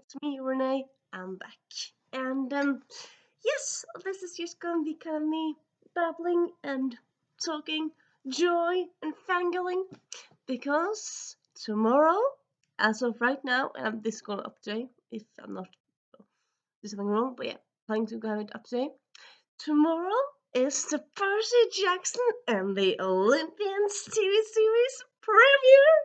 it's me, Renee. I'm back. And yes, this is just gonna be kind of me babbling and talking joy and fangirling because tomorrow, as of right now, and this is going up today if I'm not doing something wrong, but yeah, planning to have it up today. Tomorrow is the Percy Jackson and the Olympians TV series premiere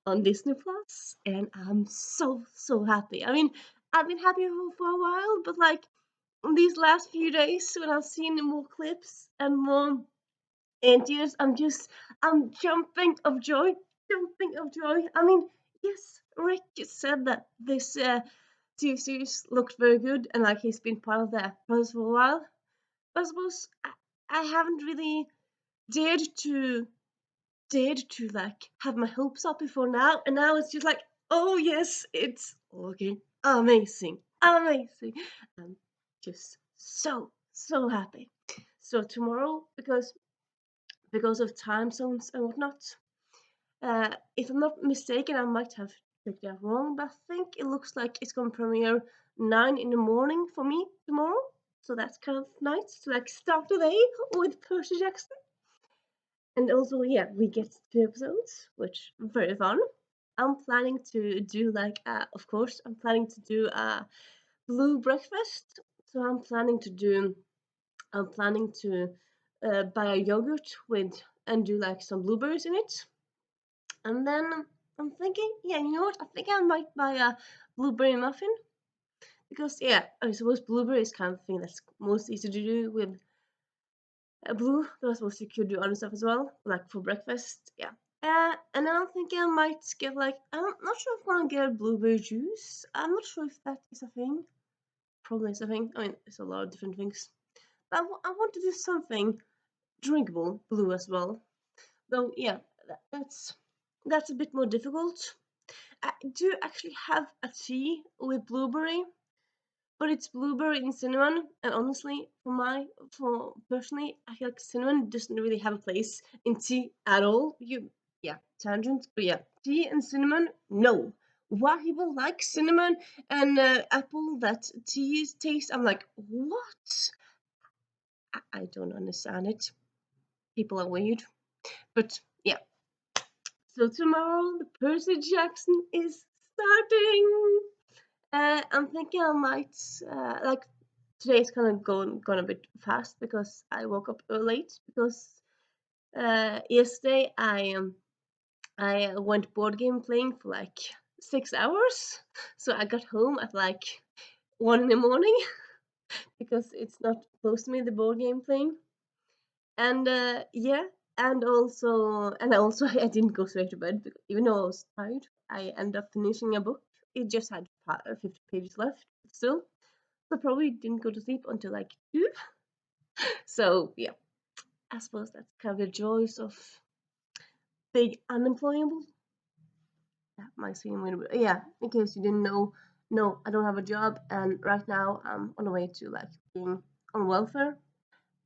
on Disney Plus, and I'm so happy. I mean, I've been happy for a while, but like these last few days when I've seen more clips and more interviews, I'm jumping of joy. I mean, yes, Rick said that this TV series looked very good, and like he's been part of the process for a while. But I suppose I haven't really dared to like have my hopes up before now, and now it's just like, oh yes, it's looking amazing, amazing. I'm just so happy. So tomorrow, because of time zones and whatnot, if I'm not mistaken, I might have checked that wrong, but I think it looks like it's gonna premiere 9 in the morning for me tomorrow. So that's kind of nice to like start the day with Percy Jackson. And also, yeah, we get 2 episodes, which very fun. I'm planning to do like, of course, I'm planning to do a blue breakfast. So I'm planning to buy a yogurt with and do like some blueberries in it. And then I'm thinking, yeah, you know what? I think I might buy a blueberry muffin because, yeah, I suppose blueberry is kind of thing that's most easy to do with blue, but I suppose you could do other stuff as well, like for breakfast. Yeah. And then I'm thinking I might get like, I'm not sure if I want to get a blueberry juice. I'm not sure if that is a thing. Probably is a thing. I mean, it's a lot of different things. But I want to do something drinkable blue as well. Though, yeah, that's a bit more difficult. I do actually have a tea with blueberry, but it's blueberry and cinnamon. And honestly, for personally, I feel like cinnamon doesn't really have a place in tea at all. Yeah, tangent, but yeah, tea and cinnamon, no. Why people like cinnamon and apple that tea taste? I'm like, what? I don't understand it. People are weird, but yeah. So tomorrow, the Percy Jackson is starting. I'm thinking I might like today's kind of gone a bit fast because I woke up late because yesterday I went board game playing for like 6 hours, so I got home at like 1 in the morning because it's not close to me the board game playing, and yeah, and also I didn't go straight to bed because even though I was tired, I ended up finishing a book. It just had 50 pages left still. So probably didn't go to sleep until like 2. So yeah, I suppose that's kind of the joys of being unemployable. That might seem a little bit. Yeah, in case you didn't know, no, I don't have a job, and right now I'm on the way to like being on welfare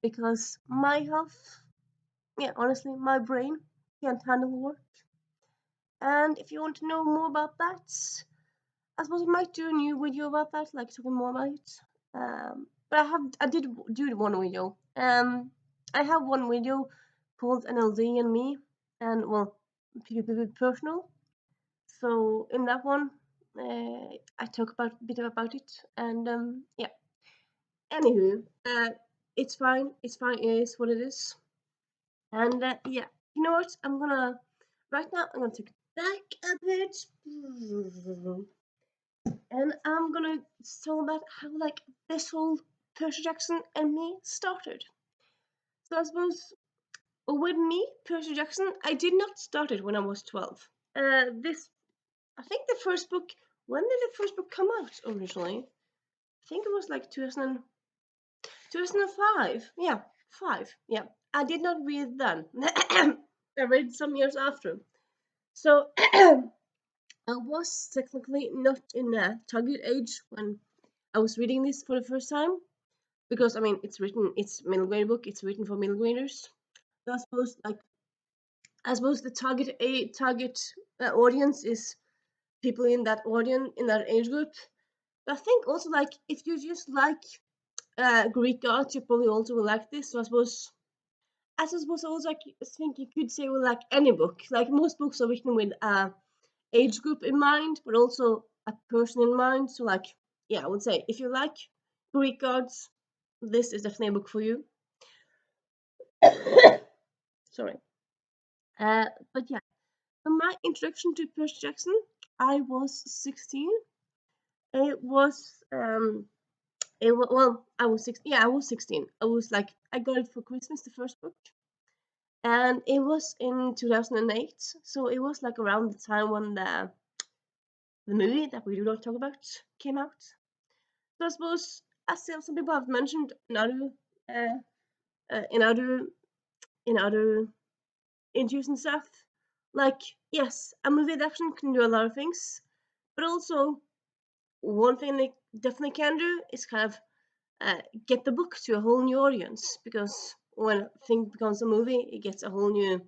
because my health, yeah, honestly, my brain can't handle work. And if you want to know more about that, I suppose I might do a new video about that, like talking more about it. But I did do one video. I have one video called NLD and me, and well, pretty personal. So in that one, I talk about a bit about it, and yeah. Anywho, it's fine. It's fine. It is what it is. And yeah, you know what? Right now I'm gonna take it back a bit. And I'm gonna tell about how like this whole Percy Jackson and me started. So I suppose with me, Percy Jackson, I did not start it when I was 12. This, I think the first book. When did the first book come out originally? I think it was like 2005. Yeah, 5. Yeah, I did not read then. I read some years after. So I was technically not in a target age when I was reading this for the first time because I mean it's middle grade book, it's written for middle graders. So I suppose the target audience is people in that age group. I think also like if you just like Greek gods, you probably also will like this. So I suppose also like I think you could say with like any book. Like most books are written with age group in mind, but also a person in mind. So like yeah, I would say if you like Greek gods, this is definitely a book for you. Sorry. But yeah, so my introduction to Percy Jackson, I was 16. It was well, I was 16. Yeah, I was 16. I was like I got it for Christmas, the first book, and it was in 2008. So it was like around the time when the movie that we do not talk about came out. So I suppose, as some people have mentioned uh, in other in other interviews and stuff, like yes, a movie adaptation can do a lot of things, but also one thing they definitely can do is kind of get the book to a whole new audience, because when a thing becomes a movie, it gets a whole new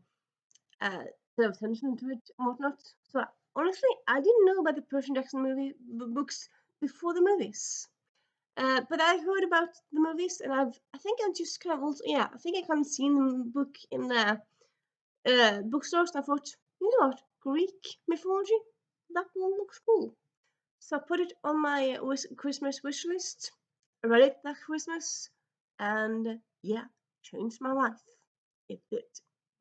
uh, set of attention to it and whatnot. So honestly, I didn't know about the Percy Jackson movie books before the movies. But I heard about the movies, and I think I just kind of also yeah I think I kind of seen the book in the bookstores. And I thought, you know what, Greek mythology, that one looks cool. So I put it on my Christmas wish list. I read it that Christmas, and yeah, changed my life. It did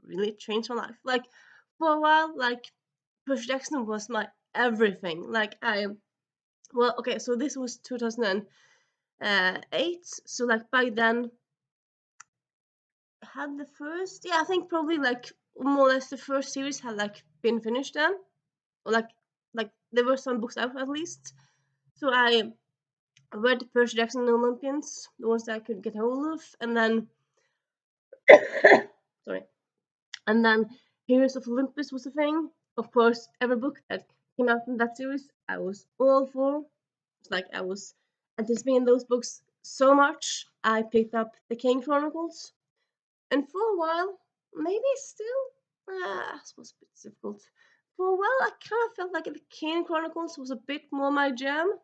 really change my life. Like for a while, like Percy Jackson was my everything. Like well, okay, so this was 2008. So like by then, had the first yeah I think probably like more or less the first series had like been finished then, or like there were some books out at least. So I read Percy Jackson and the Olympians, the ones that I could get hold of, and then sorry, and then Heroes of Olympus was a thing. Of course, every book that came out in that series, I was all for. It's like I was anticipating those books so much. I picked up the King Chronicles, and for a while, maybe still, I suppose a bit difficult. For a while, I kind of felt like the King Chronicles was a bit more my jam,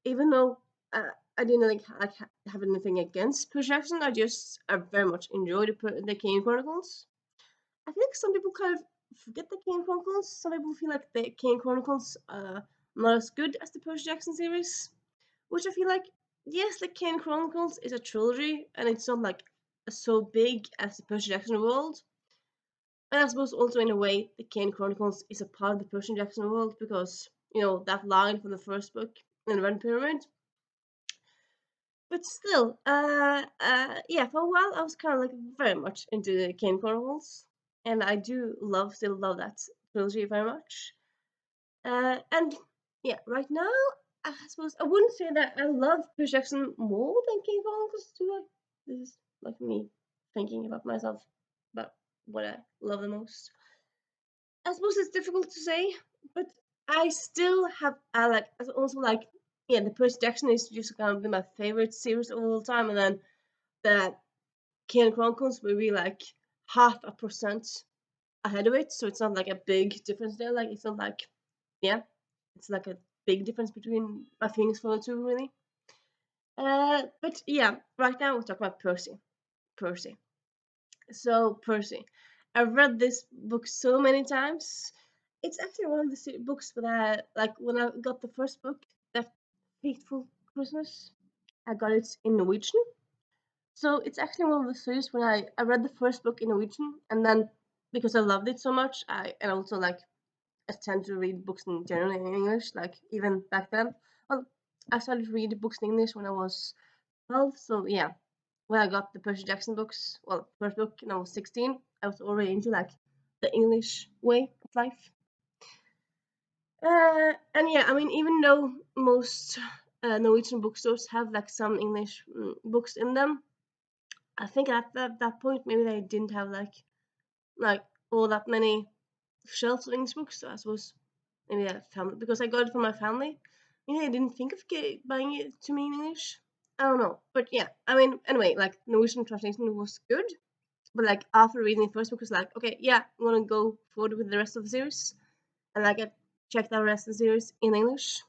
even though I didn't have anything against Percy Jackson. I very much enjoyed the Kane Chronicles. I feel like some people kind of forget the Kane Chronicles. Some people feel like the Kane Chronicles are not as good as the Percy Jackson series, which I feel like yes, the Kane Chronicles is a trilogy and it's not like so big as the Percy Jackson world. And I suppose also in a way the Kane Chronicles is a part of the Percy Jackson world because you know that line from the first book in the Red Pyramid. But still, yeah, for a while I was kind of like very much into the Kane Chronicles, and I do still love that trilogy very much. And yeah, right now I suppose I wouldn't say that I love Percy Jackson more than Kane Chronicles. Do I? This is like me thinking about myself about what I love the most. I suppose it's difficult to say, but I still have I like also like yeah the Percy Jackson is just gonna be my favorite series of all time, and then the Kane Chronicles will be like 0.5% ahead of it, so it's not like a big difference there. Like it's not like yeah, it's like a big difference between my feelings for the two really. But yeah, right now we're talking about Percy. Percy. So Percy, I've read this book so many times. It's actually one of the books that I like when I got the first book, that fateful Christmas. I got it in Norwegian. So it's actually one of the series when I read the first book in Norwegian, and then because I loved it so much, and also like I tend to read books in general in English, like even back then. Well, I started to read books in English when I was 12, so yeah, when I got the Percy Jackson books, well, first book when I was 16, I was already into like the English way of life. And yeah, I mean, even though most Norwegian bookstores have like some English books in them, I think at that point maybe they didn't have like all that many shelves of English books. So I suppose maybe I found it because I got it from my family. Maybe I didn't think of buying it to me in English. I don't know, but yeah, I mean, anyway, like Norwegian translation was good, but like after reading the first book, was like, okay, yeah, I'm gonna go forward with the rest of the series, and like I checked out the rest of the series in English.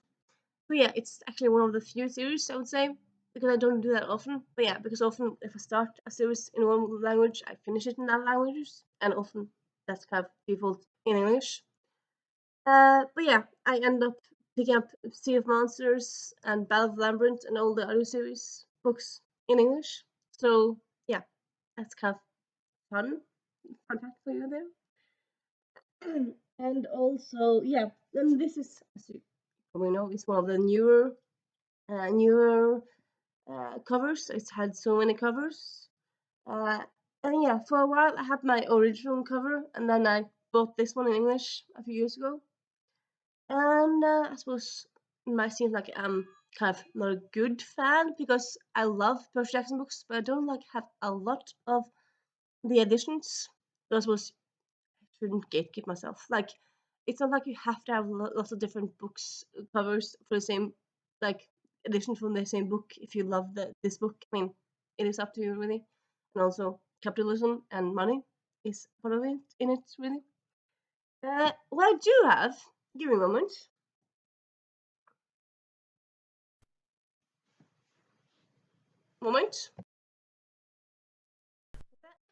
But yeah, it's actually one of the few series I would say, because I don't do that often. But yeah, because often if I start a series in one language, I finish it in that language, and often that's kind of default in English. But yeah, I end up picking up Sea of Monsters and Battle of Labyrinth and all the other series books in English. So yeah, that's kind of fun fact for you there. And also, yeah, and this is, as you probably know, is one of the newer covers. It's had so many covers. Uh, and yeah, for a while I had my original cover, and then I bought this one in English a few years ago. And I suppose it might seem like I'm kind of not a good fan because I love Percy Jackson books, but I don't like have a lot of the editions. So I suppose I shouldn't gatekeep myself. Like, it's not like you have to have lots of different books covers for the same like edition from the same book if you love this book. I mean, it is up to you really. And also, capitalism and money is part of it in it really. What I do have, give me a moment.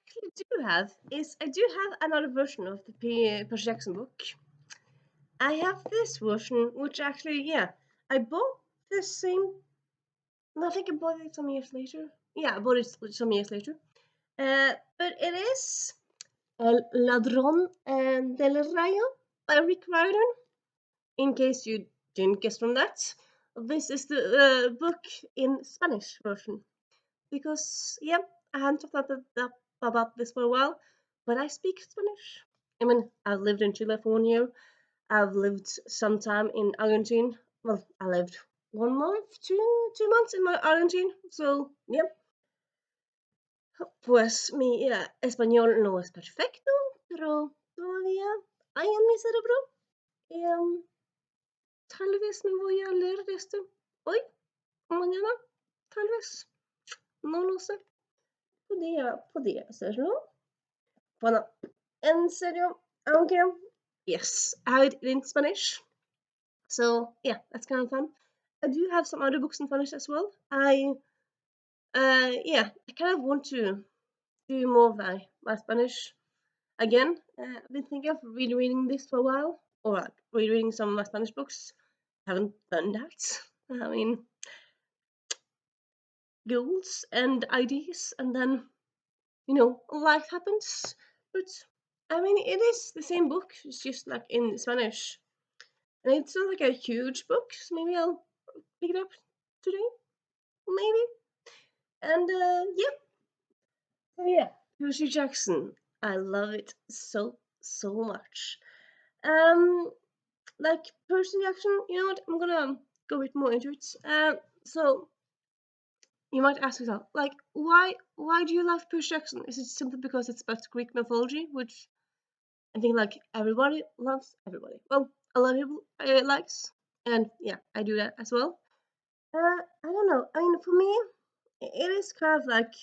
Actually do have is I do have another version of the Percy Jackson book. I have this version, which actually, yeah, I bought the same. No, I think I bought it some years later. Yeah, I bought it some years later. But it is El Ladrón del Rayo by Rick Riordan. In case you didn't guess from that, this is the book in Spanish version. Because yeah, I hadn't thought about this for a while, but I speak Spanish. I mean, I've lived in Chile for 1 year. I've lived some time in Argentina. Well, I lived 1 month, 2 months in my Argentina. So yeah, pues mi español no es perfecto, pero todavía hay en mi cerebro. Y tal vez me voy a leer esto hoy o mañana, tal vez, no lo sé. Podría hacerlo. Bueno, en serio, aunque yes, I have it in Spanish. So yeah, that's kind of fun. I do have some other books in Spanish as well. I kind of want to do more of my Spanish again. I've been thinking of rereading this for a while, or like rereading some of my Spanish books. Haven't done that. I mean, goals and ideas, and then life happens. But I mean, it is the same book. It's just like in Spanish, and it's not like a huge book. So maybe I'll pick it up today, maybe. And yeah, so yeah, Percy Jackson. I love it so much. Um, like Percy Jackson. You know what? I'm gonna go a bit more into it. So you might ask yourself, like, why do you love Percy Jackson? Is it simply because it's about Greek mythology, which I think like everybody loves everybody. Well, a lot of people likes, and yeah, I do that as well. I don't know. I mean, for me, it is kind of like,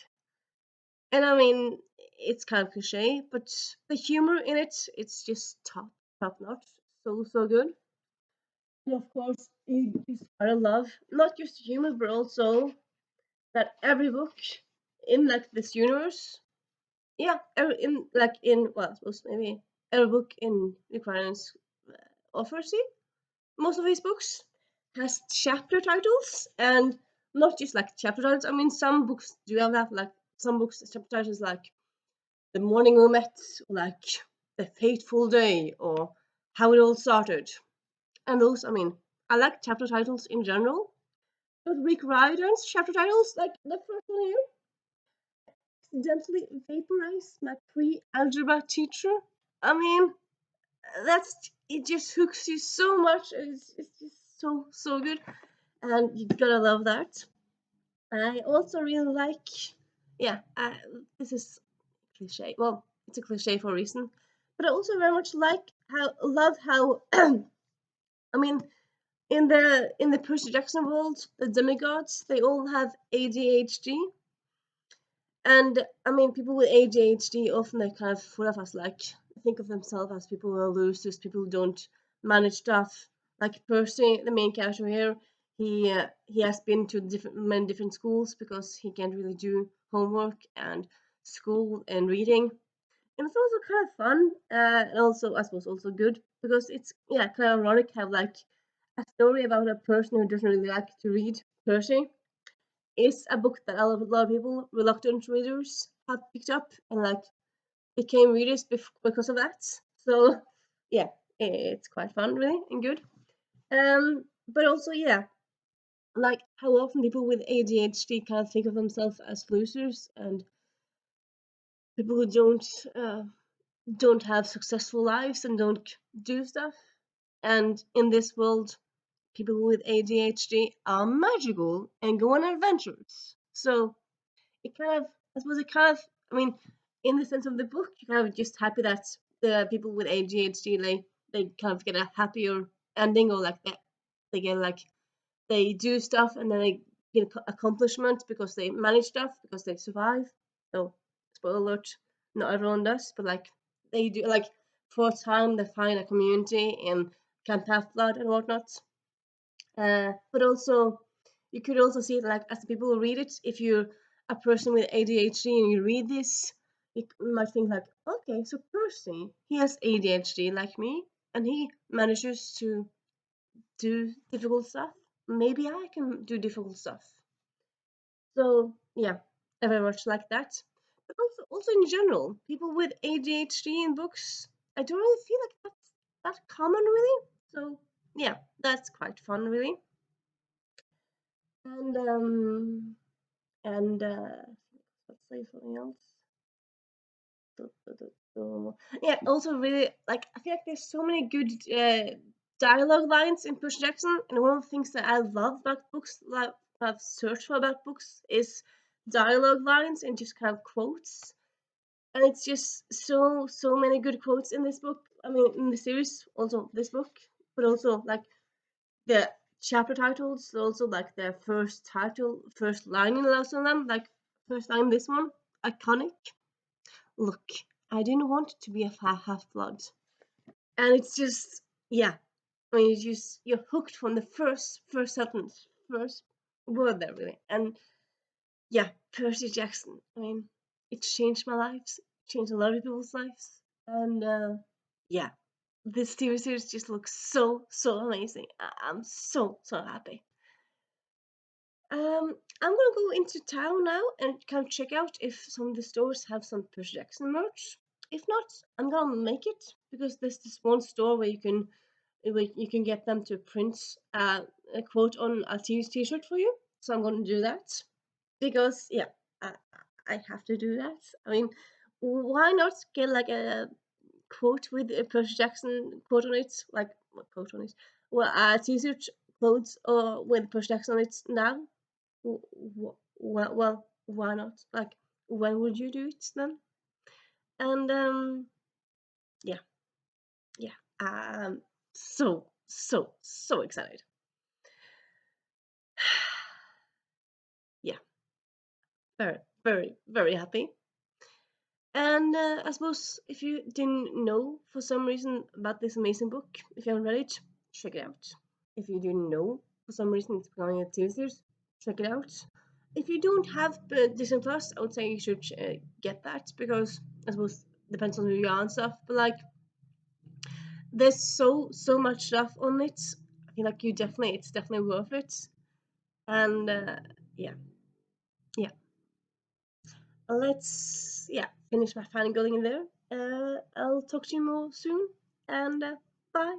and I mean, it's kind of cliche, but the humor in it's just top notch, so good. And of course, you just gotta love not just humor, but also that every book in like this universe, yeah, in like in well, I suppose maybe every book in Ukraine's offers most of his books has chapter titles, and not just like chapter titles. I mean, some books do have that, like some books chapter titles like The Morning We Met, or like The Fateful Day, or How It All Started. And those, I mean, I like chapter titles in general, but Rick Riordan's chapter titles, like the first one here, accidentally vaporized my pre-algebra teacher. I mean, that's it just hooks you so much. It's just so good, and you gotta love that. I also really like, yeah, this is cliche. Well, it's a cliche for a reason, but I also very much love how I mean, in the Percy Jackson world, the demigods they all have ADHD, and I mean, people with ADHD often they kind of full of us like think of themselves as people who are losers, people who don't manage stuff. Like Percy, the main character here, he has been to many different schools because he can't really do homework and school and reading. And it's also kind of fun, and also I suppose also good because it's kind of ironic have like a story about a person who doesn't really like to read. Percy is a book that a lot of people, reluctant readers, have picked up and like became readers because of that. So yeah, it's quite fun really and good. But also like how often people with ADHD kind of think of themselves as losers and people who don't have successful lives and don't do stuff. And in this world, people with ADHD are magical and go on adventures. So it kind of, I suppose it kind of, I mean, in the sense of the book, you're kind of just happy that the people with ADHD, they kind of get a happier ending, or like that they get like they do stuff and then they get accomplishments because they manage stuff because they survive. So spoiler alert, not everyone does, but like they do, like for a time they find a community in Camp Half Blood and whatnot. But also, you could also see it like as the people who read it. If you're a person with ADHD and you read this, you might think like, okay, so Percy, he has ADHD like me, and he manages to do difficult stuff. Maybe I can do difficult stuff. So yeah, I very much like that. But also in general, people with ADHD in books, I don't really feel like that's that common really. So yeah, that's quite fun really. And let's say something else. Yeah, also really like I feel like there's so many good dialogue lines in Percy Jackson, and one of the things that I love about books, like I've searched for about books, is dialogue lines and just kind of quotes. And it's just so many good quotes in this book. I mean, in the series, also this book, but also like the chapter titles, also like the first title, first line in most of them, like first line this one, iconic. Look, I didn't want to be a half blood, and it's just I mean, you're hooked from the first sentence, first word there really, and yeah, Percy Jackson. I mean, it changed my lives, changed a lot of people's lives, and yeah, this TV series just looks so amazing. I'm so happy. I'm gonna go into town now and kind of check out if some of the stores have some Percy Jackson merch. If not, I'm gonna make it because there's this one store where you can get them to print a quote on a T-shirt for you. So I'm gonna do that because I, I have to do that. I mean, why not get like a quote with a Percy Jackson quote on it? Like what quote on it? Well, a T-shirt clothes or with Percy Jackson on it now. Well, why not? Like, when would you do it then? And yeah, yeah, I'm so excited. Yeah, very happy. And I suppose if you didn't know for some reason about this amazing book, if you haven't read it, check it out. If you didn't know for some reason it's becoming a TV series, check it out. If you don't have Disney Plus, I would say you should get that because I suppose it depends on who you are and stuff. But like, there's so much stuff on it. I feel like it's definitely worth it. And yeah, yeah. Let's finish my fangirling in there. I'll talk to you more soon. And bye.